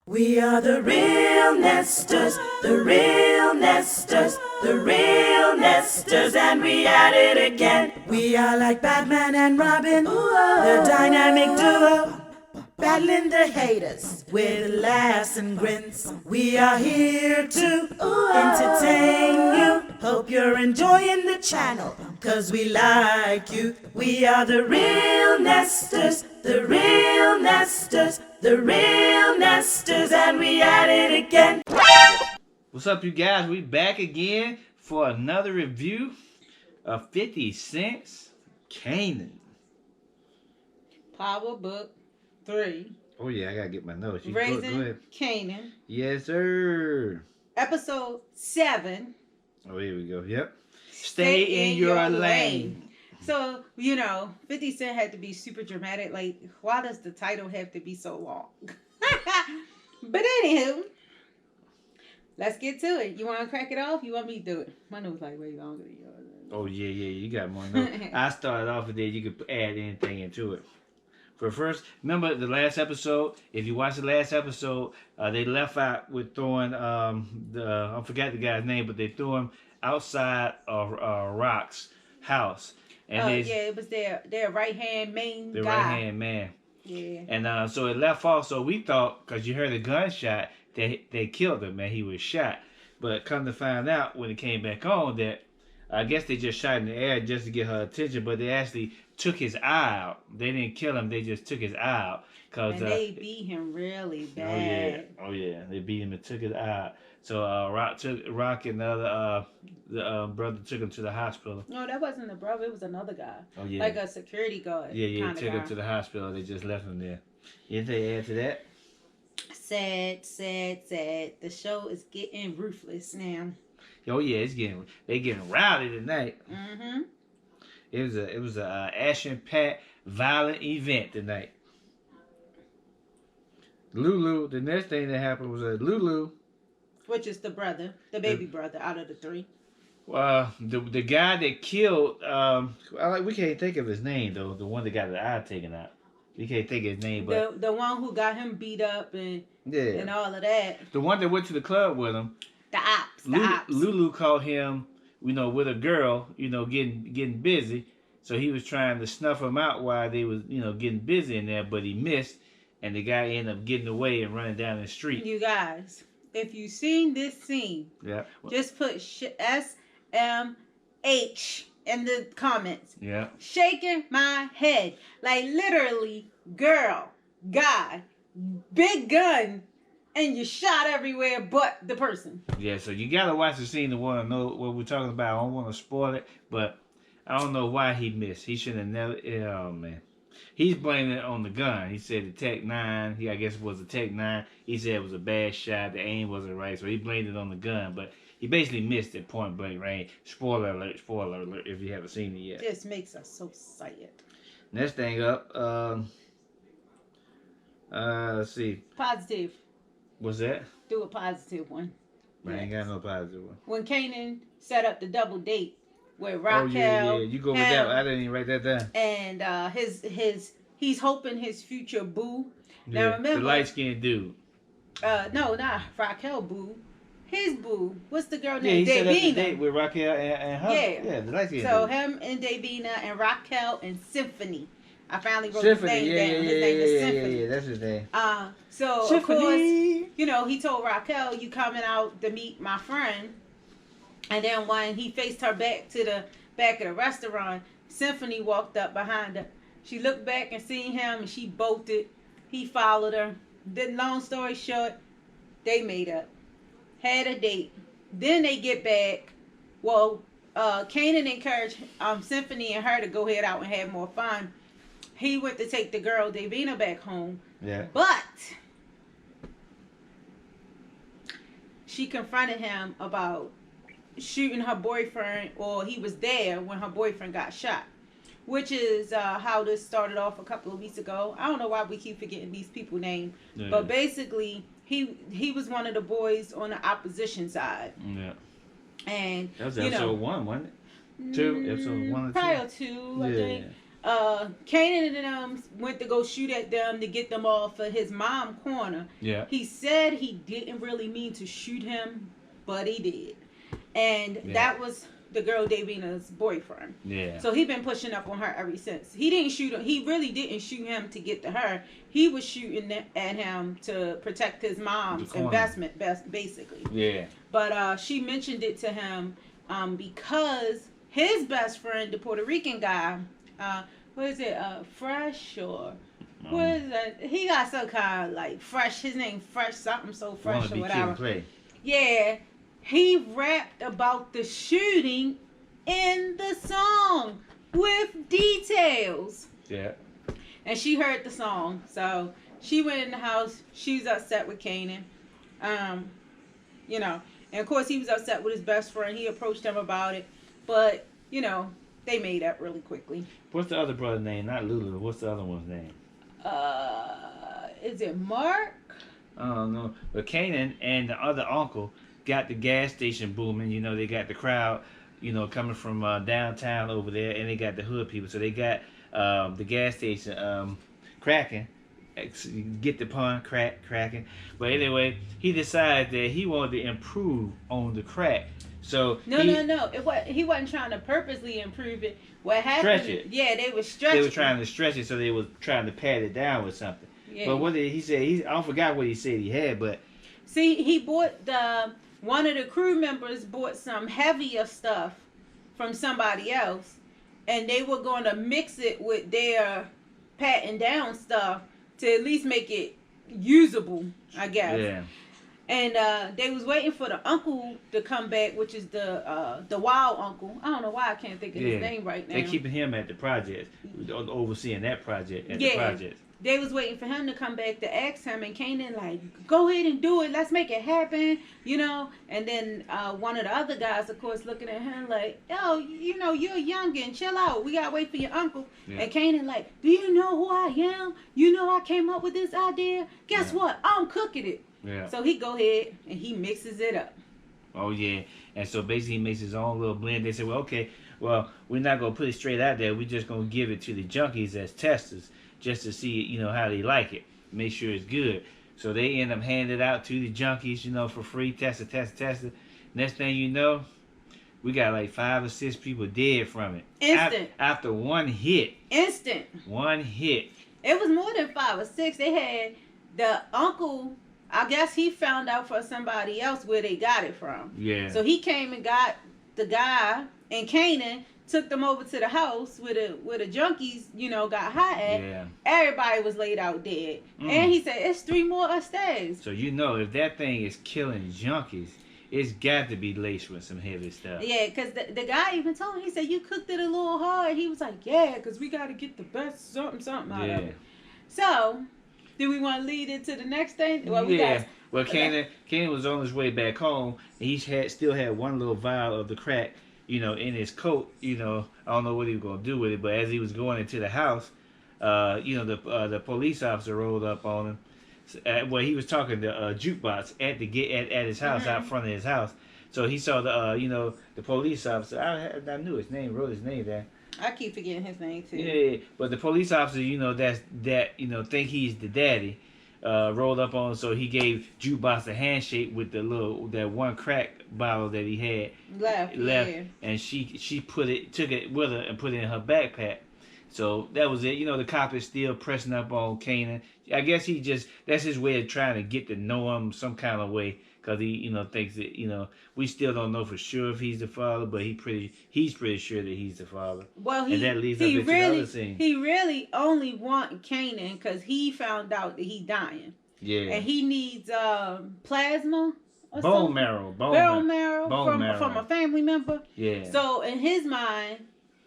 We are the real nesters, the real nesters, the real nesters, and we at it again. We are like Batman and Robin, the dynamic duo, battling the haters with laughs and grins. We are here to entertain you. Hope you're enjoying the channel, cause we like you. We are the real nesters, the real nesters, the real nesters, and we at it again. What's up, you guys? We back again for another review of 50 Cent's Kanan. Power Book 3. Oh yeah, I gotta get my notes. Go Raising ahead. Kanan. Yes, sir. Episode 7. Oh, here we go. Yep. Stay in your lane. So, 50 Cent had to be super dramatic. Like, why does the title have to be so long? But anywho, let's get to it. You want to crack it off? You want me to do it? My note's like way longer than yours. Oh yeah, you got more notes. I started off with that. You could add anything into it. For first, remember the last episode? If you watch the last episode, they left out with throwing I forgot the guy's name, but they threw him outside of Rock's house. And it was their right hand main guy. The right hand man. Yeah. And so it left off. So we thought, because you heard a gunshot, that they killed him, man. He was shot. But come to find out when it came back on that I guess they just shot in the air just to get her attention, but they actually took his eye out. They didn't kill him. They just took his eye out. And they beat him really bad. Oh yeah. They beat him and took his eye out. So Rock and the other brother took him to the hospital. No, that wasn't the brother. It was another guy. Oh yeah. Like a security guard. Yeah. Took him to the hospital. They just left him there. Anything to add to that? Sad. The show is getting ruthless now. Oh yeah, they getting rowdy tonight. Mm-hmm. It was a action-packed, violent event tonight. Lulu, the next thing that happened was Lulu, which is the brother, the baby brother out of the three. The guy that killed, we can't think of his name though. The one that got the eye taken out. We can't think of his name, but the one who got him beat up and all of that. The one that went to the club with him. The ops. Lulu caught him, with a girl, getting busy. So he was trying to snuff him out while they was, getting busy in there, but he missed, and the guy ended up getting away and running down the street. You guys, if you seen this scene, just put SMH in the comments. Yeah. Shaking my head. Like literally, girl, guy, big gun, and you shot everywhere but the person. Yeah, so you gotta watch the scene to want to know what we're talking about. I don't want to spoil it, but I don't know why he missed. He should have never. Oh man, he's blaming it on the gun. He said the Tech 9. I guess it was a Tech 9. He said it was a bad shot. The aim wasn't right, so he blamed it on the gun. But he basically missed at point blank range. Spoiler alert! If you haven't seen it yet. This makes us so excited. Next thing up. Let's see. Positive. What's that? Do a positive one. I ain't got no positive one. When Kanan set up the double date with Raquel. Oh yeah. You go with that. I didn't even write that down. And he's hoping his future boo. Yeah, now remember the light skinned dude. No, not Raquel boo. His boo. What's the girl Yeah, named he set up the Davina? date with Raquel and her. Yeah, the light skinned dude. So him and Davina and Raquel and Symphony. I finally wrote his name down. His name is Symphony. Yeah, that's his name. So Symphony. Of course, he told Raquel, "You coming out to meet my friend?" And then when he faced her back to the back of the restaurant, Symphony walked up behind her. She looked back and seen him, and she bolted. He followed her. Then, long story short, they made up, had a date. Then they get back. Well, Kanan encouraged Symphony and her to go head out and have more fun. He went to take the girl Davina back home. Yeah. But she confronted him about shooting her boyfriend, or he was there when her boyfriend got shot. Which is how this started off a couple of weeks ago. I don't know why we keep forgetting these people's names. Yeah. But basically, he was one of the boys on the opposition side. Yeah. And that was episode 1, wasn't it? 2? Episode 1 or 2? Prior to, I think. Kanan and them went to go shoot at them to get them off of his mom corner. Yeah. He said he didn't really mean to shoot him, but he did. And that was the girl Davina's boyfriend. Yeah. So he been pushing up on her ever since. He didn't shoot him. He really didn't shoot him to get to her. He was shooting at him to protect his mom's investment, basically. Yeah. But she mentioned it to him because his best friend, the Puerto Rican guy, what is it? Fresh or what is that? He got some kind of like Fresh. His name Fresh something, so Fresh or whatever. Yeah. He rapped about the shooting in the song with details. Yeah. And she heard the song. So she went in the house. She was upset with Kanan. You know. And of course he was upset with his best friend. He approached him about it. But, you know, they made up really quickly. What's the other brother's name? Not Lulu. What's the other one's name? Is it Mark? I don't know. But Kanan and the other uncle got the gas station booming. You know, they got the crowd, you know, coming from downtown over there, and they got the hood people. So they got the gas station cracking. Get the pun, cracking. But anyway, he decided that he wanted to improve on the crack. So no. He wasn't trying to purposely improve it. What happened? Stretch it. Yeah, they were stretching. They were trying to stretch it, so they was trying to pat it down with something. Yeah. But what did he say? I forgot what he said he had, but see, he bought one of the crew members bought some heavier stuff from somebody else, and they were going to mix it with their patting down stuff to at least make it usable, I guess. Yeah. And they was waiting for the uncle to come back, which is the wild uncle. I don't know why I can't think of his name right now. They're keeping him at the project, overseeing that project at the project. They was waiting for him to come back to ask him, and Kanan like, go ahead and do it. Let's make it happen, you know. And then one of the other guys, of course, looking at him like, yo, you know, you're a youngin', chill out. We gotta wait for your uncle. Yeah. And Kanan like, do you know who I am? You know I came up with this idea. Guess what? I'm cooking it. Yeah. So he go ahead and he mixes it up. Oh yeah. And so basically he makes his own little blend. They said, well, okay, well, we're not gonna put it straight out there. We're just gonna give it to the junkies as testers, just to see, you know, how they like it. Make sure it's good. So they end up handing it out to the junkies, you know, for free. Test it. Next thing you know, we got like 5 or 6 people dead from it. Instant. After one hit. Instant. One hit. It was more than 5 or 6. They had the uncle, I guess he found out from somebody else where they got it from. Yeah. So he came and got the guy, and Kanan took them over to the house where the junkies, you know, got hot at. Yeah. Everybody was laid out dead. And he said, it's 3 more upstairs. So you know, if that thing is killing junkies, it's got to be laced with some heavy stuff. Yeah, because the guy even told him, he said, you cooked it a little hard. He was like, yeah, because we got to get the best something out of it. So, do we want to lead into the next thing? Well, Well, Kanan was on his way back home, and he still had one little vial of the crack, you know, in his coat. You know, I don't know what he was gonna do with it, but as he was going into the house, you know, the police officer rolled up on him. Well, he was talking to jukebox at his house, out front of his house. So he saw the police officer. I knew his name, wrote his name there. I keep forgetting his name too. Yeah, but the police officer, you know, think he's the daddy. Rolled up on him, so he gave Jukebox a handshake with that one crack bottle that he had left, yeah. And she took it with her and put it in her backpack. So that was it. You know, the cop is still pressing up on Kanan. I guess that's his way of trying to get to know him some kind of way, because he, you know, thinks that, you know, we still don't know for sure if he's the father, but he's pretty sure that he's the father. Well, and that leads up into the other scene. He really only want Kanan because he found out that he's dying. Yeah. And he needs plasma or bone marrow from a family member. Yeah. So in his mind,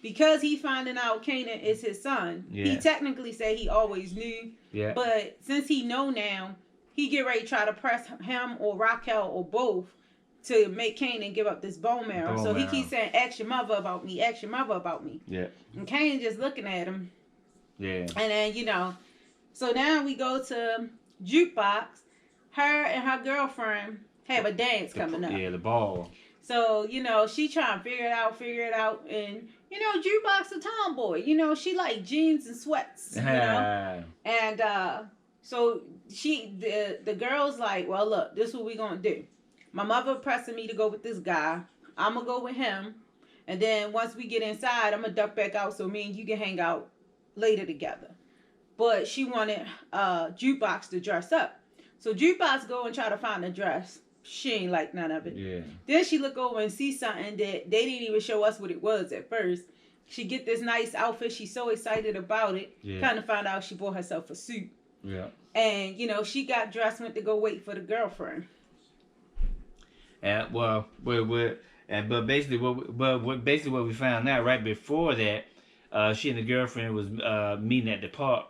because he's finding out Kanan is his son, he technically say he always knew. Yeah. But since he know now, he get ready to try to press him or Raquel or both to make Kanan give up this bone marrow. He keeps saying, ask your mother about me, ask your mother about me. Yeah. And Kanan just looking at him. Yeah. And then, you know, so now we go to Jukebox. Her and her girlfriend have a dance coming up. Yeah, the ball. So, you know, she trying to figure it out. And, you know, Jukebox a tomboy. You know, she like jeans and sweats, you know. And so the girl's like, well, look, this is what we going to do. My mother pressing me to go with this guy. I'm going to go with him. And then once we get inside, I'm going to duck back out so me and you can hang out later together. But she wanted Jukebox to dress up. So Jukebox go and try to find a dress. She ain't like none of it. Yeah. Then she look over and see something that they didn't even show us what it was at first. She get this nice outfit. She's so excited about it. Yeah. Kind of found out she bought herself a suit. Yeah. And, you know, she got dressed, went to go wait for the girlfriend. And, well, but basically what we found out right before that, she and the girlfriend was meeting at the park.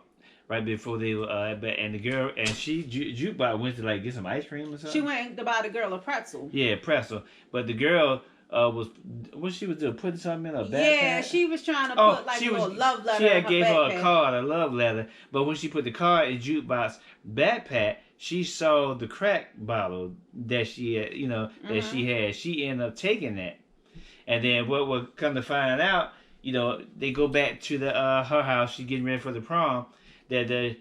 Right before they and the girl and Jukebox went to like get some ice cream or something. She went to buy the girl a pretzel. Yeah, pretzel. But the girl what she was doing, putting something in her backpack. Yeah, she was trying to put like a little love letter. She in her gave backpack. her a card, a love letter. But when she put the card in Jukebox's backpack, she saw the crack bottle that she had, that she had. She ended up taking that, and then what will come to find out, they go back to the her house. She's getting ready for the prom. That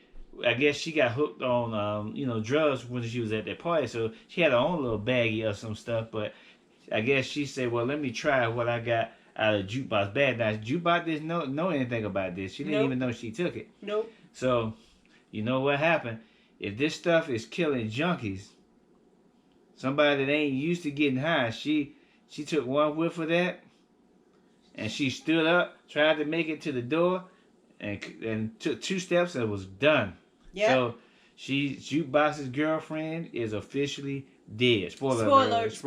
I guess she got hooked on drugs when she was at that party, so she had her own little baggie of some stuff. But I guess she said, "Well, let me try what I got out of Jukebox bag." Now Jukebox didn't know anything about this. She didn't even know she took it. Nope. So, you know what happened? If this stuff is killing junkies, somebody that ain't used to getting high, she took one whiff of that, and she stood up, tried to make it to the door. And took 2 steps and was done. Yeah. So Jukebox's girlfriend is officially dead. Spoiler alert.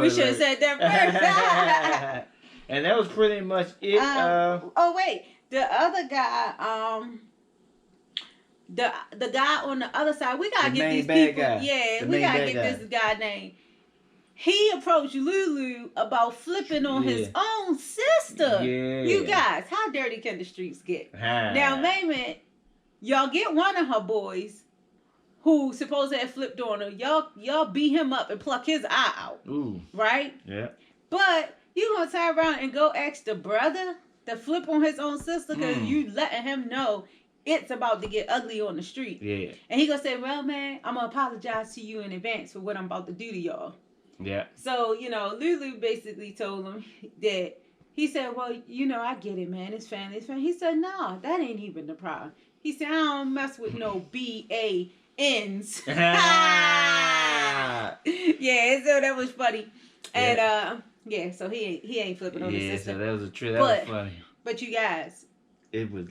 We should have said that first. And that was pretty much it. Oh wait, the other guy, the guy on the other side. We gotta get these people. Guy. Yeah, we gotta get this guy name. He approached Lulu about flipping on his own sister. Yeah. You guys, how dirty can the streets get? Now, maybe y'all get one of her boys who supposed to have flipped on her. Y'all beat him up and pluck his eye out. Ooh. Right? Yeah. But you gonna turn around and go ask the brother to flip on his own sister because you letting him know it's about to get ugly on the street. Yeah. And he gonna say, well, man, I'm gonna apologize to you in advance for what I'm about to do to y'all. Yeah. So, Lulu basically told him that, he said, well, I get it, man. It's family. He said, no, that ain't even the problem. He said, I don't mess with no B-A-Ns. Yeah, so that was funny. And, so he ain't flipping on his sister. Yeah, so that was a trip. That was funny. But you guys. It was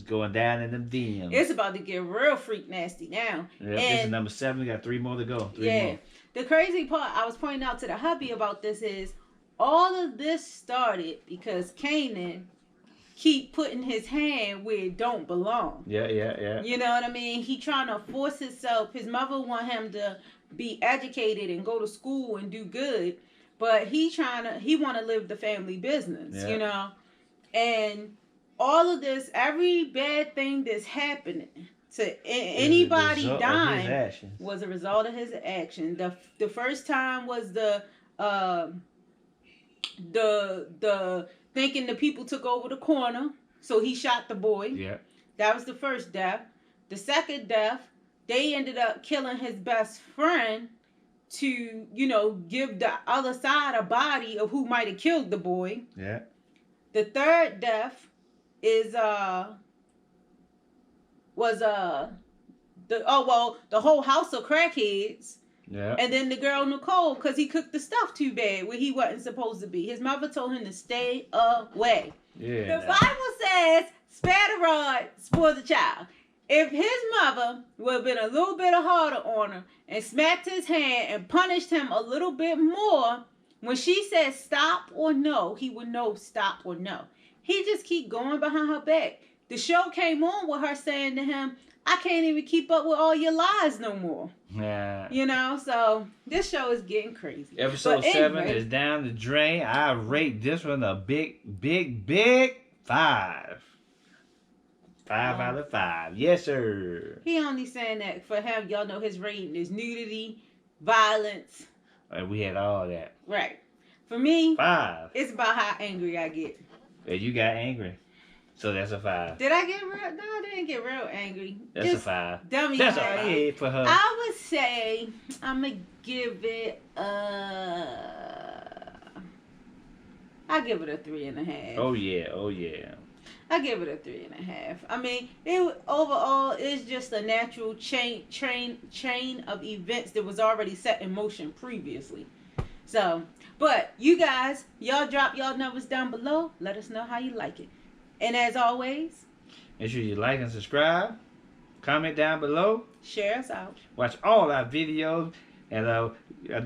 going down in them DMs. It's about to get real freak nasty now. Yep, this is number 7. We got 3 more to go. 3 more. The crazy part I was pointing out to the hubby about this is all of this started because Kanan keep putting his hand where it don't belong. Yeah. You know what I mean? He trying to force himself. His mother want him to be educated and go to school and do good, but he want to live the family business, And all of this, every bad thing that's happening to anybody dying was a result of his action. The first time was the thinking the people took over the corner, so he shot the boy. Yeah. That was the first death. The second death, they ended up killing his best friend to, give the other side a body of who might have killed the boy. Yeah. The third death is the whole house of crackheads. Yeah. And then the girl Nicole, because he cooked the stuff too bad where he wasn't supposed to be. His mother told him to stay away. Yeah. The Bible says, spare the rod, spoil the child. If his mother would have been a little bit harder on him and smacked his hand and punished him a little bit more, when she said stop or no, he would know stop or no. He just keep going behind her back. The show came on with her saying to him, I can't even keep up with all your lies no more. Yeah. So this show is getting crazy. Episode 7 is down the drain. I rate this one a big 5. 5 out of 5. Yes, sir. He only saying that for him. Y'all know his rating is nudity, violence. We had all that. Right. For me, 5. it's about how angry I get. And you got angry. So that's a 5. Did I get real? No, I didn't get real angry. That's Just a 5. dummy That's a angry. 5 for her. I would say I'm gonna give it I give it a 3.5. Oh yeah, oh yeah. I give it a 3.5. I mean, it overall is just a natural chain of events that was already set in motion previously. So, but you guys, y'all drop y'all numbers down below. Let us know how you like it. And as always, make sure you like and subscribe. Comment down below. share us out. Watch all our videos. And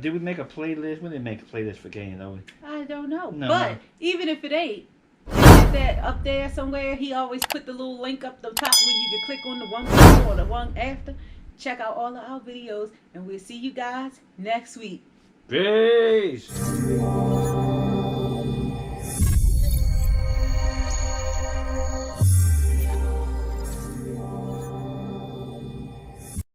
did we make a playlist? We didn't make a playlist for Kanan, though. I don't know. No. But even if it ain't, is that up there somewhere? He always put the little link up the top where you can click on the one before or the one after. Check out all of our videos, and we'll see you guys next week. Peace.